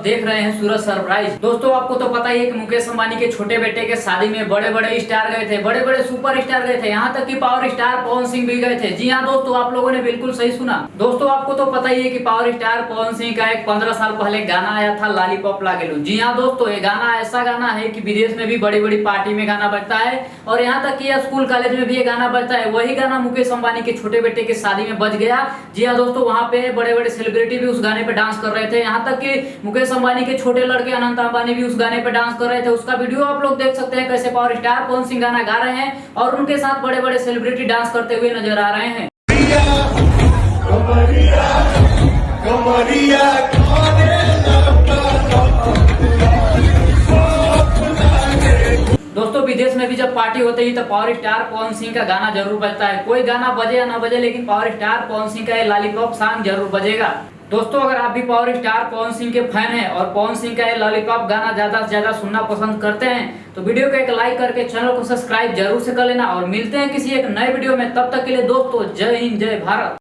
देख रहे हैं सूरज सरप्राइज। दोस्तों आपको तो पता ही है कि मुकेश अंबानी के छोटे बेटे के शादी में बड़े बड़े स्टार गए थे, बड़े बड़े सुपर स्टार गए थे, यहाँ तक कि पावर स्टार पवन सिंह भी गए थे। जी हाँ दोस्तों, आप लोगों ने बिल्कुल सही सुना। दोस्तों आपको तो पता ही है कि पावर स्टार पवन सिंह का एक 15 साल पहले गाना आया था लॉलीपॉप लागेलू। जी हाँ दोस्तों, ये गाना ऐसा गाना है कि विदेश में भी बड़ी बड़ी पार्टी में गाना बजता है और यहाँ तक कि स्कूल कॉलेज में भी ये गाना बजता है। वही गाना मुकेश अंबानी के छोटे बेटे के शादी में बज गया। जी हाँ दोस्तों, वहाँ पे बड़े बड़े सेलिब्रिटी भी उस गाने पे डांस कर रहे थे, यहाँ तक कि मुकेश अंबानी के छोटे लड़के अनंत अंबानी भी उस गाने पे डांस कर रहे थे। उसका वीडियो आप लोग देख सकते हैं कैसे पावर स्टार पवन सिंह गाना गा रहे हैं और उनके साथ बड़े बड़े सेलिब्रिटी डांस करते हुए नजर आ रहे हैं। दोस्तों विदेश में भी जब पार्टी होती है तो पावर स्टार पवन सिंह का गाना जरूर बजता है। कोई गाना बजे या ना बजे, लेकिन पावर स्टार पवन सिंह का ये लॉलीपॉप सॉन्ग जरूर बजेगा। दोस्तों अगर आप भी पावर स्टार पवन सिंह के फैन हैं और पवन सिंह का ये लॉलीपॉप गाना ज्यादा से ज्यादा सुनना पसंद करते हैं तो वीडियो को एक लाइक करके चैनल को सब्सक्राइब जरूर से कर लेना और मिलते हैं किसी एक नए वीडियो में। तब तक के लिए दोस्तों जय हिंद जय भारत।